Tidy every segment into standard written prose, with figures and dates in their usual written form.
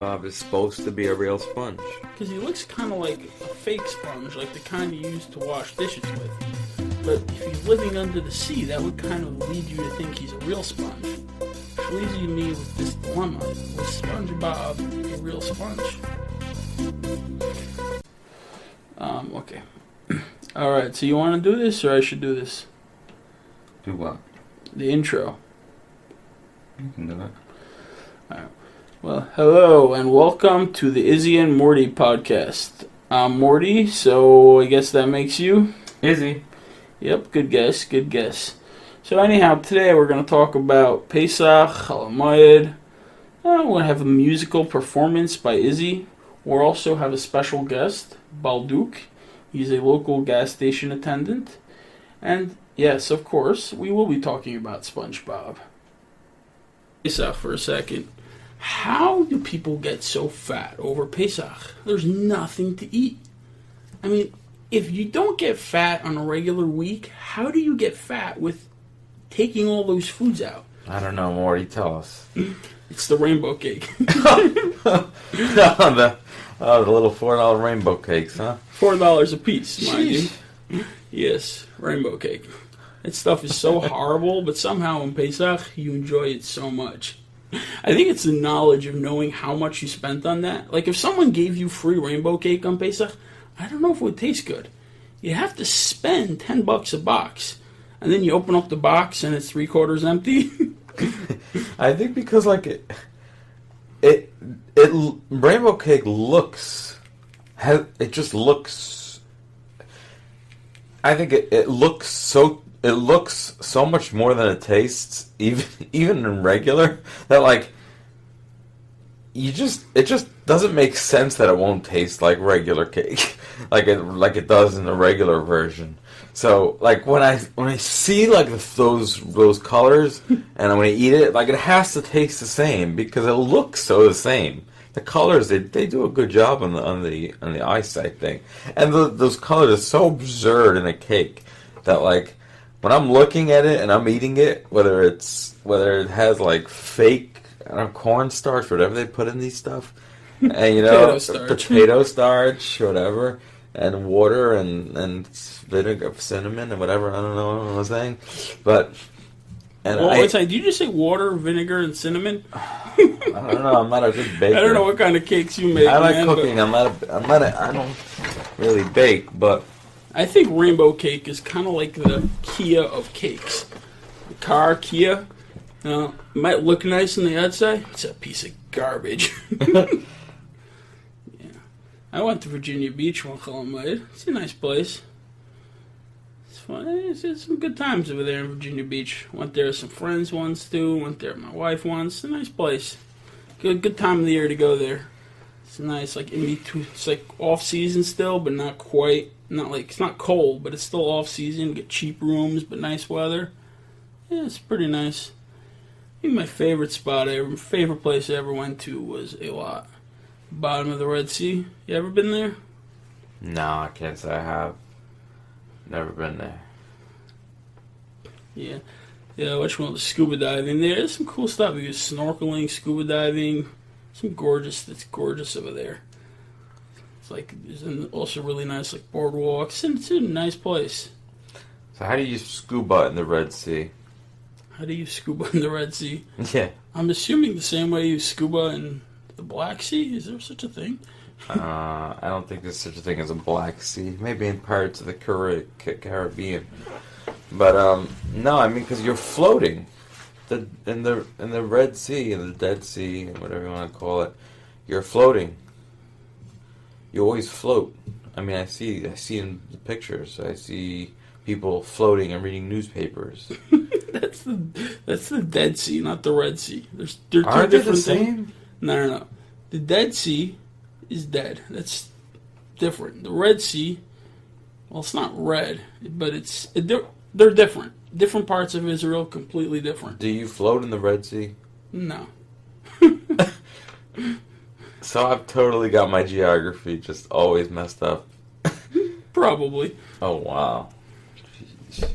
Bob is supposed to be a real sponge. Because he looks kind of like a fake sponge, like the kind you use to wash dishes with. But if he's living under the sea, that would kind of lead you to think he's a real sponge. Which leaves you to me with this dilemma. Was Spongebob a real sponge? Okay. Alright, so you want to do this, or I should do this? Do what? The intro. You can do it. Alright. Well, hello, and welcome to the Izzy and Mordy podcast. I'm Mordy, so I guess that makes you? Izzy. Yep, good guess, good guess. So anyhow, today we're going to talk about Pesach, Hamoed. We're going to have a musical performance by Izzy. We'll also have a special guest, Balduk. He's a local gas station attendant. And yes, of course, we will be talking about SpongeBob. Pesach for a second. How do people get so fat over Pesach? There's nothing to eat. I mean, if you don't get fat on a regular week, how do you get fat with taking all those foods out? I don't know, Morty, tell us. It's the rainbow cake. The little $4 rainbow cakes, huh? $4 a piece, mind you. Yes, rainbow cake. That stuff is so horrible, but somehow on Pesach, you enjoy it so much. I think it's the knowledge of knowing how much you spent on that. Like, if someone gave you free rainbow cake on Pesach, I don't know if it would taste good. You have to spend $10 a box, and then you open up the box and it's 3/4 empty. I think because, like, it rainbow cake looks, it just looks, I think it looks so much more than it tastes, even in regular, that, like, it just doesn't make sense that it won't taste like regular cake, like it does in the regular version. So, like, when I see, like, those colors and when I eat it, like, it has to taste the same because it looks so the same. The colors, they do a good job on the eyesight thing, and those colors are so absurd in a cake that, like, when I'm looking at it and I'm eating it, whether it has, like, fake, I don't know, cornstarch, whatever they put in these stuff, and, you know, potato starch, whatever, and water and vinegar, cinnamon, and whatever. I don't know what I'm saying, but. And did you just say water, vinegar, and cinnamon? I don't know. I'm not a good baker. I don't know what kind of cakes you make. I like cooking. I don't really bake, but. I think rainbow cake is kind of like the Kia of cakes. The car, Kia, it might look nice on the outside. It's a piece of garbage. Yeah. I went to Virginia Beach one Hamoed. It's a nice place. It's fun. It's some good times over there in Virginia Beach. Went there with some friends once too. Went there with my wife once. It's a nice place. Good time of the year to go there. It's nice, like in between. It's like off season still, but not quite. Not like it's not cold, but it's still off season. Get cheap rooms, but nice weather. Yeah, it's pretty nice. I think my favorite place I ever went to was a lot. Bottom of the Red Sea. You ever been there? No, I can't say I have. Never been there. Yeah. Yeah, which one was scuba diving there? There's some cool stuff. You get snorkeling, scuba diving. It's gorgeous over there. It's like, there's also really nice, like, boardwalks, and it's a nice place. So how do you scuba in the Red Sea? How do you scuba in the Red Sea? Yeah. I'm assuming the same way you scuba in the Black Sea. Is there such a thing? I don't think there's such a thing as a Black Sea. Maybe in parts of the Caribbean. But, no, I mean, because you're floating. In the Red Sea, in the Dead Sea, whatever you want to call it, you're floating. You always float. I mean, I see in the pictures. I see people floating and reading newspapers. That's the Dead Sea, not the Red Sea. They're two Aren't they different the same? things. No. The Dead Sea is dead. That's different. The Red Sea, well, it's not red, but they're different. Different parts of Israel, completely different. Do you float in the Red Sea? No. So I've totally got my geography just always messed up. Probably. Oh, wow. Jeez.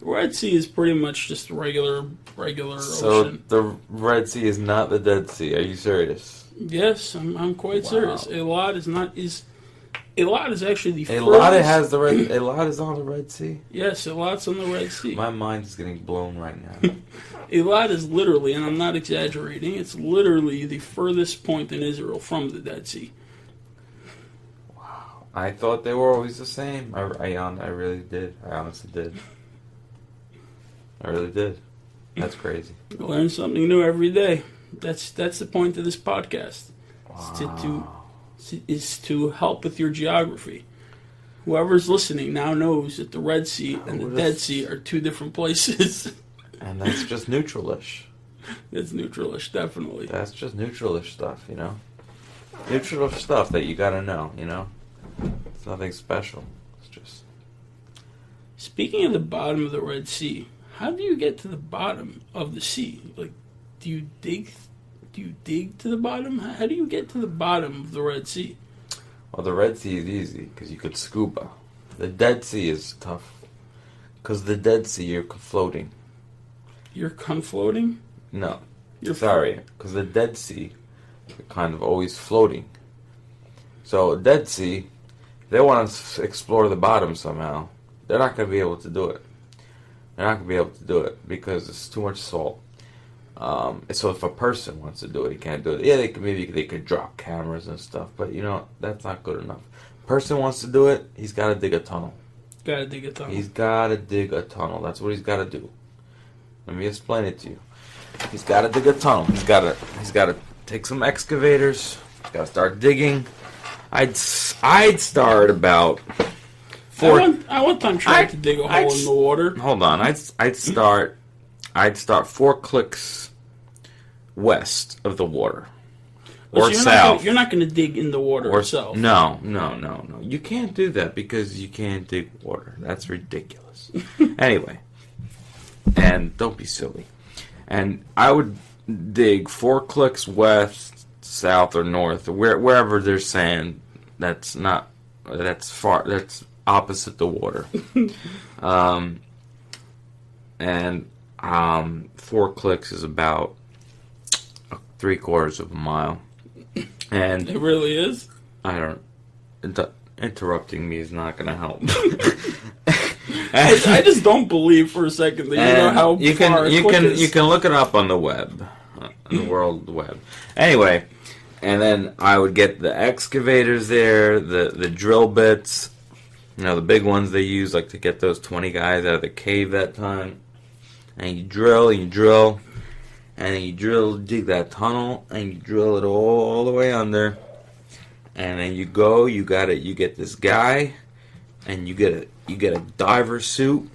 The Red Sea is pretty much just regular So ocean. the Red Sea is not the Dead Sea. Are you serious? Yes, I'm quite serious. Eilat is actually the Eilat furthest. Eilat is on the Red Sea. Yes, Eilat's on the Red Sea. My mind is getting blown right now. Eilat is literally, and I'm not exaggerating, it's literally the furthest point in Israel from the Dead Sea. Wow. I thought they were always the same. I really did. I honestly did. I really did. That's crazy. You learn something new every day. That's the point of this podcast. Wow. Is to help with your geography. Whoever's listening now knows that the Red Sea and the Dead Sea are two different places. And that's just neutralish. It's neutralish, definitely. That's just neutralish stuff, you know? Neutralish stuff that you gotta know, you know? It's nothing special. It's just... Speaking of the bottom of the Red Sea, how do you get to the bottom of the sea? Like, do you dig to the bottom? How do you get to the bottom of the Red Sea? Well, the Red Sea is easy, because you could scuba. The Dead Sea is tough. Because the Dead Sea, you're floating. You're floating? No. You're sorry. Because the Dead Sea, you're kind of always floating. So, Dead Sea, they want to explore the bottom somehow. They're not going to be able to do it. They're not going to be able to do it because it's too much salt. So if a person wants to do it, he can't do it. Yeah, maybe they could drop cameras and stuff, but you know, that's not good enough. Person wants to do it, he's got to dig a tunnel. Gotta dig a tunnel. He's got to dig a tunnel. That's what he's got to do. Let me explain it to you. He's got to dig a tunnel. He's got to take some excavators. He's got to start digging. I'd start about four. I one time tried to dig a hole in the water. Hold on. I'd start 4 clicks west of the water. Or so south. You're not going to dig in the water itself. No. You can't do that because you can't dig water. That's ridiculous. Anyway. And don't be silly. And I would dig 4 clicks west, south, or north, wherever there's sand. That's opposite the water. And 4 clicks is about 3/4 of a mile. And it really is? Interrupting me is not going to help. I just don't believe for a second that you know how far you can look it up on the web, on the World Web. Anyway, and then I would get the excavators there, the drill bits, you know, the big ones they use like to get those 20 guys out of the cave that time. And you drill, and then you dig that tunnel, and you drill it all the way under. And then you get this guy, and you get a diver suit,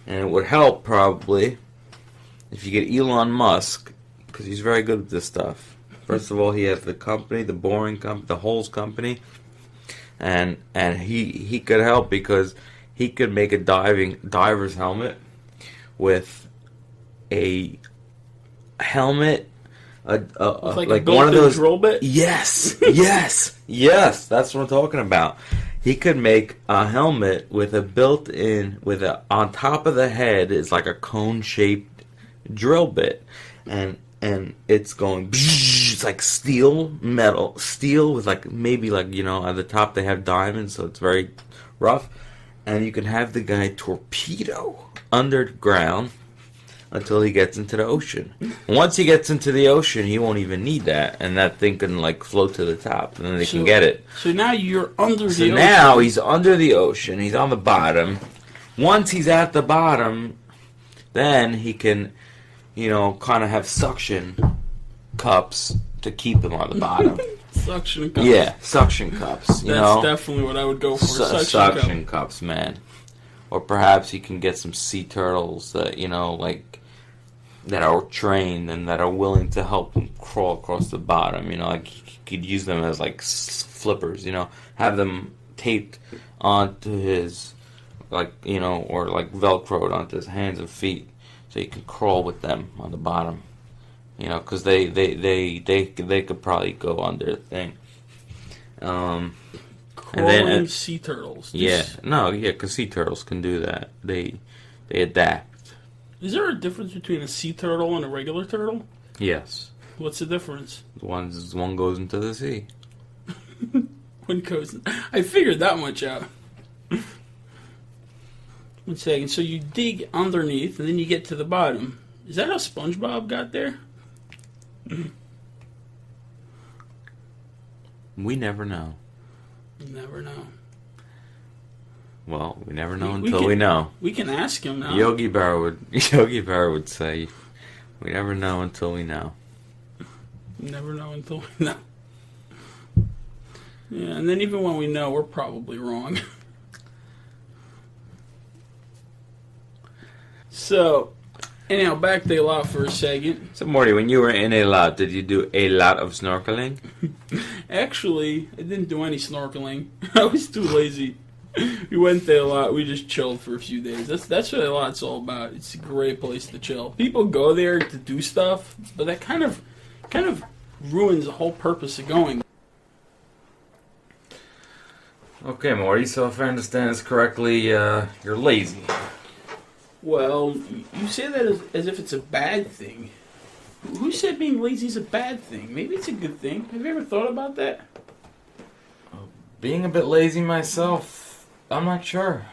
and it would help probably if you get Elon Musk, because he's very good at this stuff. First of all, he has the company, the boring company, the holes company, and he could help because he could make a diver's helmet with a helmet, like one of those drill bit. Yes, that's what I'm talking about. He could make a helmet with on top of the head is like a cone-shaped drill bit, and it's going. It's like steel with like maybe like, you know, at the top they have diamonds, so it's very rough, and you can have the guy torpedo underground until he gets into the ocean. Once he gets into the ocean, he won't even need that, and that thing can like float to the top, and then they can get it. So now you're under the ocean. So now he's under the ocean. He's on the bottom. Once he's at the bottom, then he can, you know, kind of have suction cups to keep him on the bottom. Suction cups. Yeah, suction cups. That's definitely what I would go for. Suction cups, man. Or perhaps he can get some sea turtles that, you know, like, that are trained and that are willing to help him crawl across the bottom. You know, like he could use them as like flippers. You know, have them taped onto his, like, you know, or like velcroed onto his hands and feet, so he can crawl with them on the bottom. You know, because they could probably go under the thing. Crawling sea turtles. Because sea turtles can do that. They adapt. Is there a difference between a sea turtle and a regular turtle? Yes. What's the difference? One goes into the sea. One goes. I figured that much out. 1 second. So you dig underneath, and then you get to the bottom. Is that how SpongeBob got there? We never know. You never know. Well, we never know until we know. We can ask him now. Yogi Berra would say, "We never know until we know." Never know until we know. Yeah, and then even when we know, we're probably wrong. So, anyhow, back to the lot for a second. So, Morty, when you were in a lot, did you do a lot of snorkeling? Actually, I didn't do any snorkeling. I was too lazy. We went there a lot. We just chilled for a few days. That's what a lot's all about. It's a great place to chill. People go there to do stuff, but that kind of ruins the whole purpose of going. Okay, Morty, so if I understand this correctly, you're lazy. Well, you say that as if it's a bad thing. Who said being lazy is a bad thing? Maybe it's a good thing. Have you ever thought about that? Being a bit lazy myself, I'm not sure.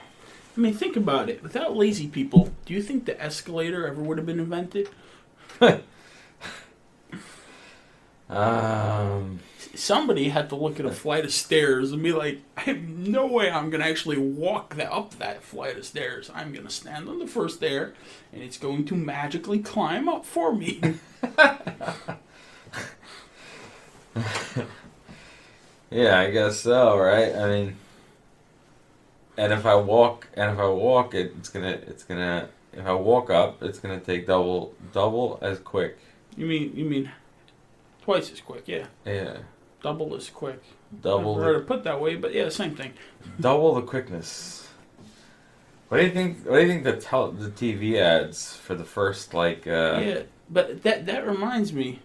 I mean, think about it. Without lazy people, do you think the escalator ever would have been invented? Somebody had to look at a flight of stairs and be like, I have no way I'm going to actually walk up that flight of stairs. I'm going to stand on the first stair, and it's going to magically climb up for me. Yeah, I guess so, right? I mean, and if I walk, if I walk up, it's gonna take double as quick. You mean twice as quick? Yeah. Yeah. Double as quick. Double. I've heard it put that way, but yeah, same thing. Double the quickness. What do you think? What do you think the TV ads for the first Yeah, but that reminds me.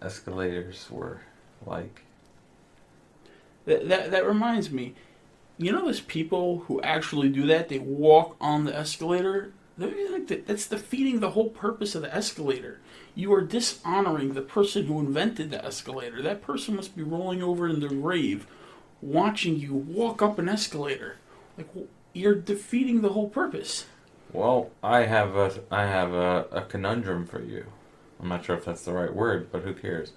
Escalators were like. That reminds me. You know those people who actually do that? They walk on the escalator. That's defeating the whole purpose of the escalator. You are dishonoring the person who invented the escalator. That person must be rolling over in their grave, watching you walk up an escalator. Like you're defeating the whole purpose. Well, I have a conundrum for you. I'm not sure if that's the right word, but who cares?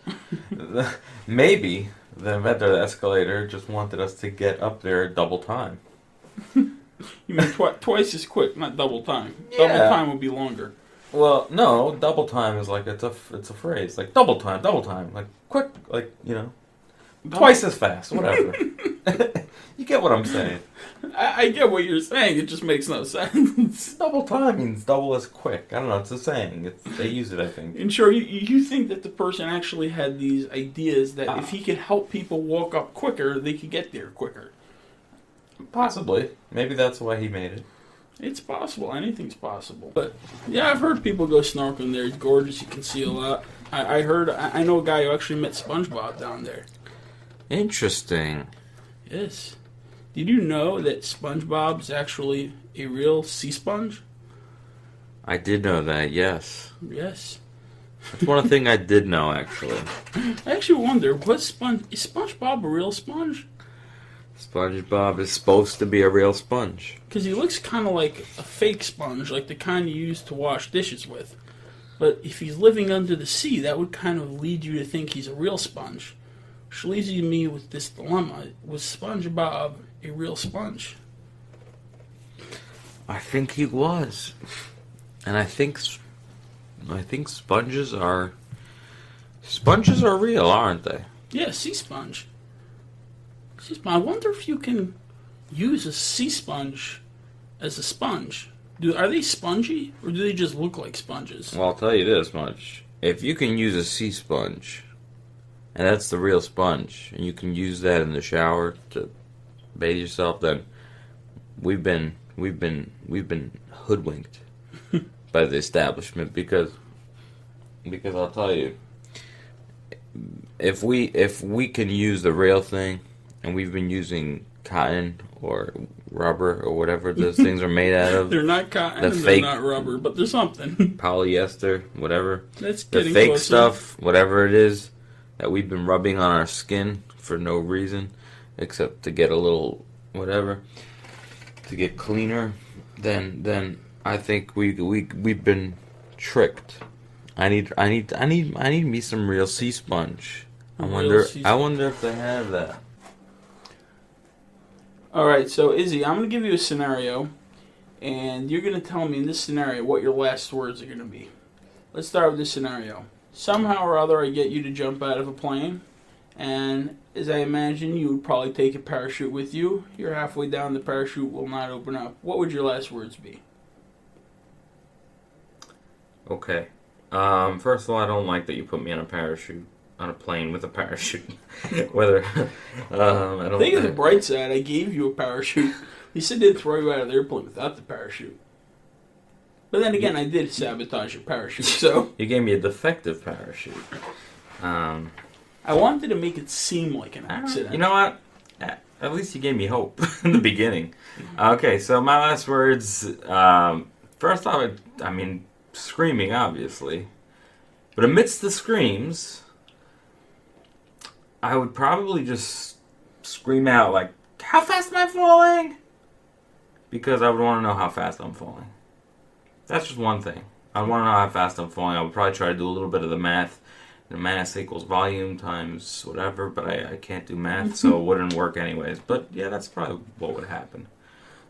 Maybe the inventor of the escalator just wanted us to get up there double time. You mean twice as quick, not double time. Yeah. Double time would be longer. Well, no, double time is like it's a phrase like double time, like quick, like twice as fast, whatever. You get what I'm saying? I get what you're saying. It just makes no sense. Double time means double as quick. I don't know. It's a saying. They use it, I think. And sure, you think that the person actually had these ideas that if he could help people walk up quicker, they could get there quicker. Possibly. Maybe that's why he made it. It's possible. Anything's possible. But yeah, I've heard people go snorkeling there. It's gorgeous. You can see a lot. I know a guy who actually met SpongeBob down there. Interesting. Yes. Did you know that SpongeBob is actually a real sea sponge? I did know that, yes. Yes. That's one thing I did know, actually. I actually wonder, is SpongeBob a real sponge? SpongeBob is supposed to be a real sponge. Because he looks kind of like a fake sponge, like the kind you use to wash dishes with. But if he's living under the sea, that would kind of lead you to think he's a real sponge. Which leaves you to me with this dilemma. Was SpongeBob a real sponge? I think he was. And I think sponges are real, aren't they? Yeah, sea sponge. I wonder if you can use a sea sponge as a sponge. Are they spongy, or do they just look like sponges? Well, I'll tell you this much. If you can use a sea sponge, and that's the real sponge, and you can use that in the shower to bathe yourself, then we've been hoodwinked by the establishment because I'll tell you, if we can use the real thing, and we've been using cotton or rubber or whatever those things are made out of. They're not cotton, The and fake- they're not rubber, but they're something. Polyester, whatever. That's The getting fake closer. stuff, whatever it is, that we've been rubbing on our skin for no reason, except to get a little whatever, to get cleaner. Then I think we've been tricked. I need me some real sea sponge. I wonder if they have that. All right, so Izzy, I'm going to give you a scenario, and you're going to tell me in this scenario what your last words are going to be. Let's start with this scenario. Somehow or other, I get you to jump out of a plane, and as I imagine, you would probably take a parachute with you. You're halfway down, the parachute will not open up. What would your last words be? Okay. First of all, I don't like that you put me on a plane with a parachute. Whether I don't Think of the bright side. I gave you a parachute. You said they'd throw you out of the airplane without the parachute. But then again, I did sabotage your parachute, so... You gave me a defective parachute. I wanted to make it seem like an accident. You know what? At least you gave me hope in the beginning. Okay, so my last words. First off, I mean, screaming, obviously. But amidst the screams, I would probably just scream out, like, how fast am I falling? Because I would want to know how fast I'm falling. That's just one thing. I want to know how fast I'm falling. I would probably try to do a little bit of the math. The mass equals volume times whatever, but I can't do math, so it wouldn't work anyways. But yeah, that's probably what would happen.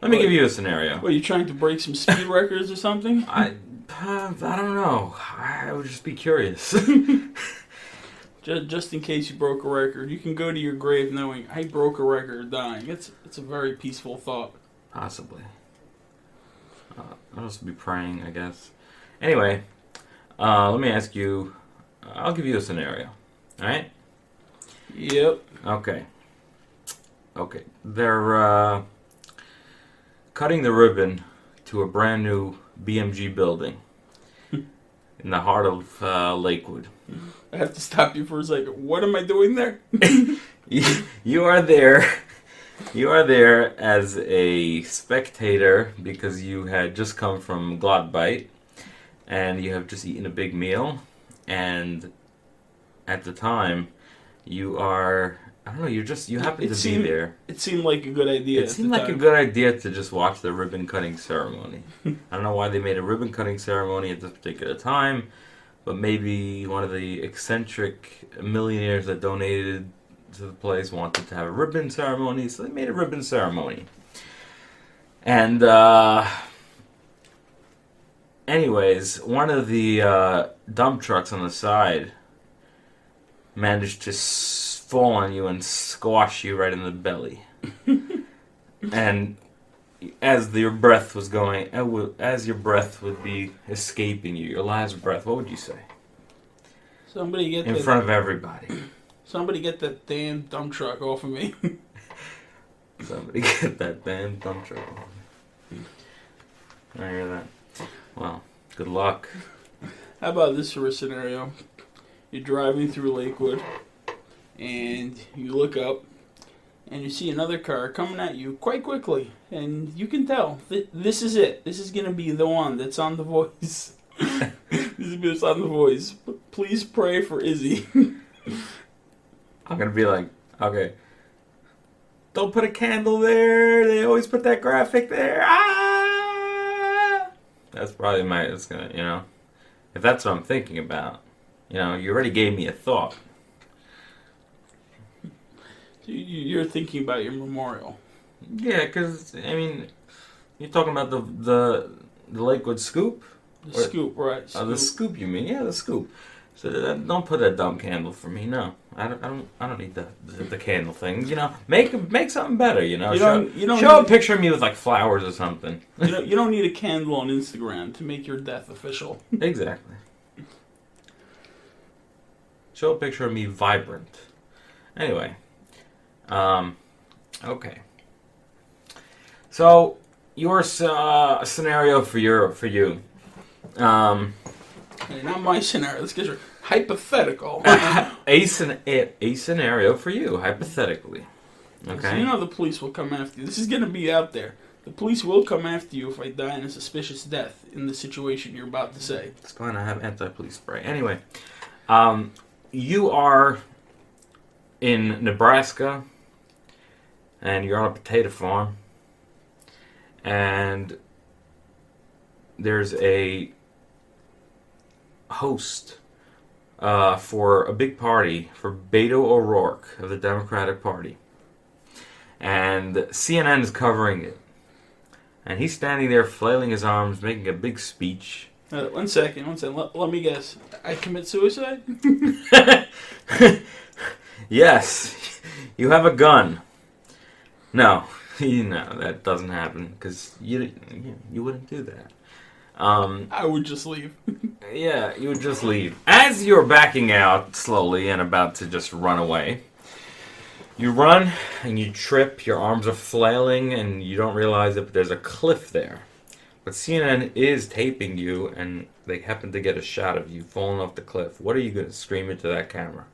Let me give you a scenario. What, are you trying to break some speed records or something? I don't know. I would just be curious. Just in case you broke a record, you can go to your grave knowing I broke a record dying. It's a very peaceful thought. Possibly. I'll just be praying, I guess. Anyway, let me ask you. I'll give you a scenario. All right? Yep. Okay. They're cutting the ribbon to a brand new BMG building in the heart of Lakewood. I have to stop you for a second. What am I doing there? You are there. You are there as a spectator because you had just come from Glotbite and you have just eaten a big meal. And at the time, you are, I don't know, you happen to be there. It seemed like a good idea. It seemed like a good idea to just watch the ribbon cutting ceremony. I don't know why they made a ribbon cutting ceremony at this particular time, but maybe one of the eccentric millionaires that donated to the place wanted to have a ribbon ceremony, so they made a ribbon ceremony. And, anyways, one of the dump trucks on the side managed to fall on you and squash you right in the belly. And as your breath was going, as your breath would be escaping you, your last breath, what would you say? Somebody get in front of everybody. Somebody get that damn dump truck off of me. Somebody get that damn dump truck off of me. I hear that. Well, good luck. How about this for a scenario? You're driving through Lakewood, and you look up, and you see another car coming at you quite quickly, and you can tell this is it. This is going to be the one that's on The Voice. This is what's on The Voice. Please pray for Izzy. I'm going to be like, okay, don't put a candle there. They always put that graphic there. Ah! That's probably it's going to, if that's what I'm thinking about, you already gave me a thought. You're thinking about your memorial. Yeah, because, you're talking about the Lakewood Scoop? The Scoop, right. Scoop. Oh, the Scoop, you mean? Yeah, the Scoop. So don't put that dumb candle for me. No, I don't need the candle thing. Make something better. Show a picture of me with like flowers or something. You don't need a candle on Instagram to make your death official. Exactly. Show a picture of me vibrant. Anyway, okay. So your scenario for you. Not my scenario. Let's get your hypothetical. A scenario for you, hypothetically. Okay. So you know the police will come after you. This is going to be out there. The police will come after you if I die in a suspicious death in the situation you're about to say. It's fine. I have anti-police spray. Anyway, you are in Nebraska, and you're on a potato farm, and there's a host for a big party for Beto O'Rourke of the Democratic Party. And CNN is covering it. And he's standing there flailing his arms, making a big speech. One second. Let me guess. I commit suicide? Yes, you have a gun. No, that doesn't happen because you wouldn't do that. I would just leave. Yeah, you would just leave. As you're backing out slowly and about to just run away, you run and you trip, your arms are flailing, and you don't realize it, but there's a cliff there. But CNN is taping you, and they happen to get a shot of you falling off the cliff. What are you going to scream into that camera?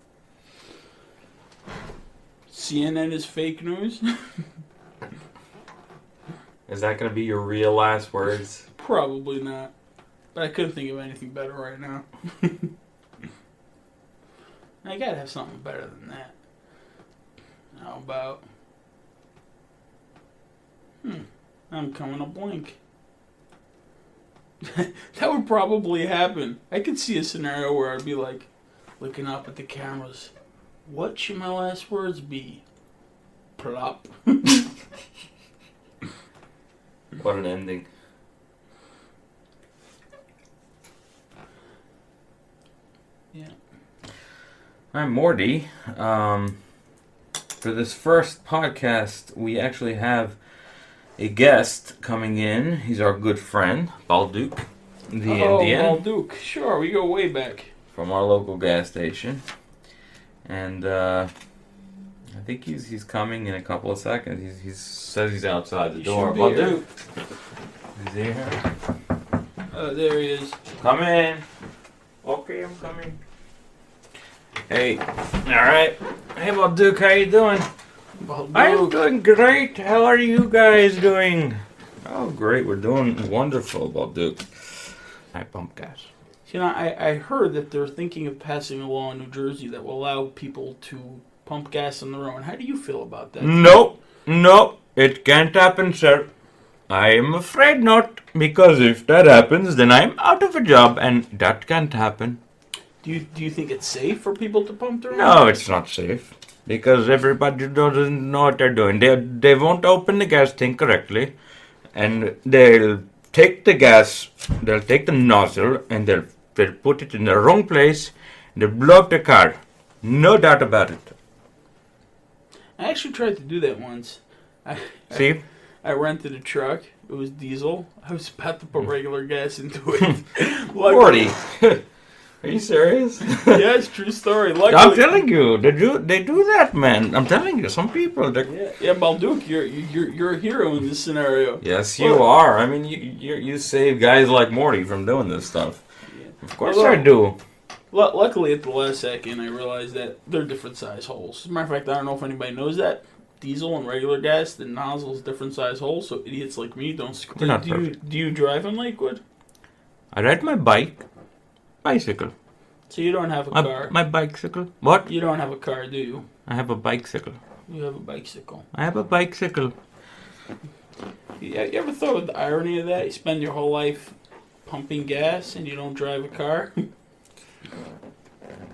CNN is fake news? Is that going to be your real last words? Probably not. But I couldn't think of anything better right now. I gotta have something better than that. How about... I'm coming a blank. That would probably happen. I could see a scenario where I'd be like, looking up at the cameras. What should my last words be? Plop. What an ending. Yeah. I'm Mordy. For this first podcast, we actually have a guest coming in. He's our good friend, Balduke, the Indian. Balduke. Sure, we go way back. From our local gas station. And I think he's coming in a couple of seconds. He says he's outside the door. Balduke. Is he here? There he is. Come in. Okay, I'm coming. Hey. Alright. Hey, Balduke, how you doing? Balduke. I'm doing great. How are you guys doing? Oh, great. We're doing wonderful, Balduke. I pump gas. You know, I heard that they're thinking of passing a law in New Jersey that will allow people to pump gas on their own. How do you feel about that? No, it can't happen, sir. I am afraid not, because if that happens, then I'm out of a job, and that can't happen. Do you think it's safe for people to pump their own? No, it's not safe, because everybody doesn't know what they're doing. They won't open the gas tank correctly, and they'll take the gas, they'll take the nozzle, and they'll put it in the wrong place, and they'll blow up the car. No doubt about it. I actually tried to do that once. See? I rented a truck. It was diesel. I was about to put regular gas into it. Morty. Are you serious? Yeah, it's true story. Luckily, I'm telling you, they do that, man. I'm telling you, some people. Yeah, Balduke, you're a hero in this scenario. Yes, you are. I mean, you save guys like Morty from doing this stuff. Yeah. Of course, I do. Luckily, at the last second, I realized that they're different size holes. As a matter of fact, I don't know if anybody knows that. Diesel and regular gas, the nozzle's different size holes, so idiots like me don't screw. Do you drive in Lakewood? I ride my bicycle. So you don't have a car? My bicycle? What? You don't have a car, do you? I have a bicycle. You have a bicycle. I have a bicycle. You ever thought of the irony of that? You spend your whole life pumping gas and you don't drive a car?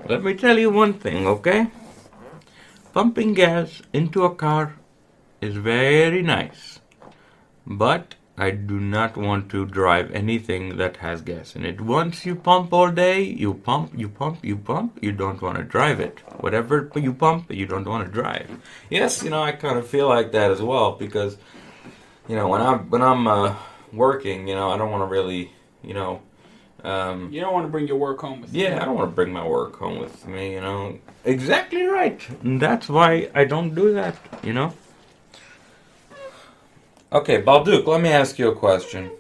Let me tell you one thing, okay? Pumping gas into a car is very nice, but I do not want to drive anything that has gas in it. Once you pump all day, you pump, you don't want to drive it. Whatever you pump, you don't want to drive. Yes, I kind of feel like that as well, because, when I'm working, I don't want to really, you don't want to bring your work home with you. Yeah, I don't want to bring my work home with me, Exactly right. And that's why I don't do that, Okay, Balduke, let me ask you a question.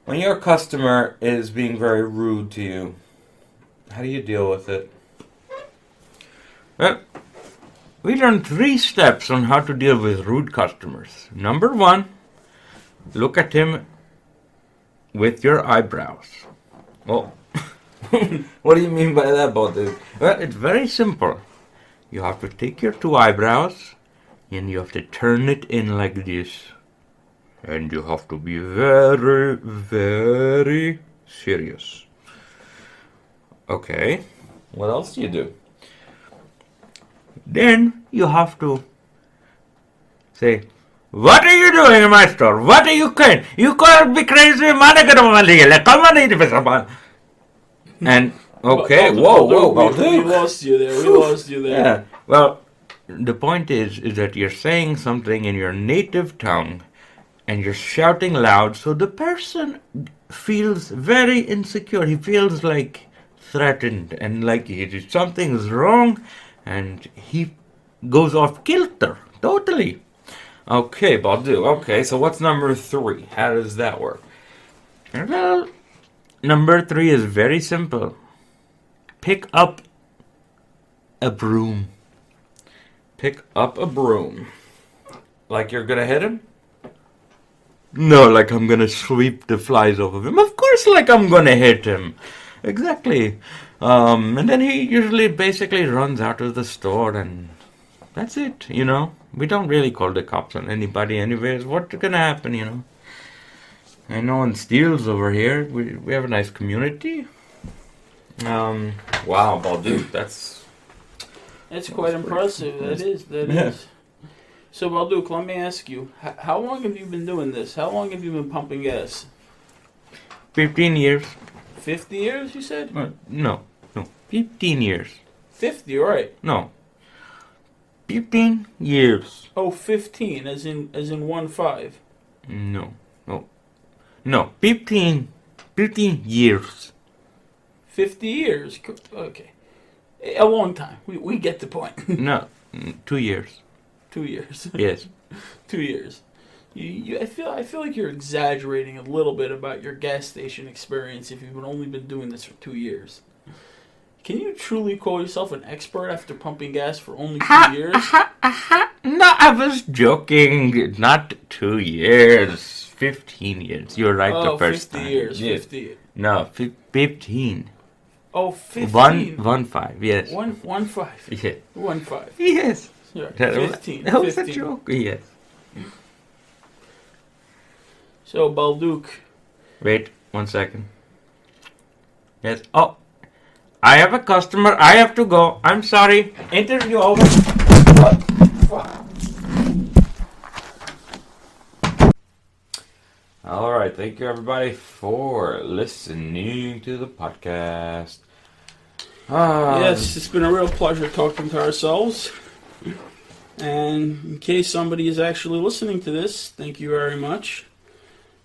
When your customer is being very rude to you, how do you deal with it? Well, we learned 3 steps on how to deal with rude customers. Number 1, look at him with your eyebrows. Oh, what do you mean by that, Baldu? Well, it's very simple. You have to take your 2 eyebrows and you have to turn it in like this. And you have to be very, very serious. Okay. What else do you do? Then you have to say, "What are you doing in my store? What are you doing? You can't be crazy, man. And okay, whoa, we lost you there. We lost you there. Yeah. Well, the point is that you're saying something in your native tongue, and you're shouting loud, so the person feels very insecure. He feels like threatened, and like something's wrong, and he goes off kilter totally. Okay, Baldu. Okay, so what's number 3? How does that work? Well, number 3 is very simple. Pick up a broom. Pick up a broom. Like you're gonna hit him? No, like I'm gonna sweep the flies off of him. Of course, like I'm gonna hit him. Exactly. And then he usually basically runs out of the store, and that's it, you know. We don't really call the cops on anybody anyways. What's gonna happen, you know? And no one steals over here. We have a nice community. Wow, Baldu, that's quite impressive. That is. So, Balduk, let me ask you, how long have you been doing this? How long have you been pumping gas? 15 years. 50 years, you said? No. 15 years. 50, right? No. 15 years. Oh, 15, as in 1-5. No, 15 years. 50 years. Okay. A long time. We get the point. No, 2 years. 2 years. Yes. 2 years. I feel like you're exaggerating a little bit about your gas station experience if you've only been doing this for 2 years. Can you truly call yourself an expert after pumping gas for only 2 years? No, I was joking. Not 2 years. 15 years. You're right the first 50 time. years. Yes. 50. No, 15. Oh, 15. 1-5, yes. 1-5. Yeah. 1-5. Yes. Yeah, That 15. That was 15. a joke. Yes. So, Balduk. Wait 1 second. Yes. Oh, I have a customer. I have to go. I'm sorry. Interview over. All right. Thank you, everybody, for listening to the podcast. Yes, it's been a real pleasure talking to ourselves. And in case somebody is actually listening to this, thank you very much.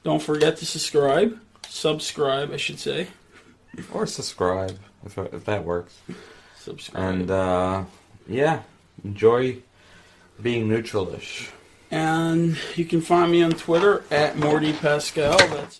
Don't forget to subscribe. Subscribe, I should say. Or subscribe, if that works. Subscribe. And, yeah, enjoy being neutral-ish. And you can find me on Twitter at Mordy Pascal. That's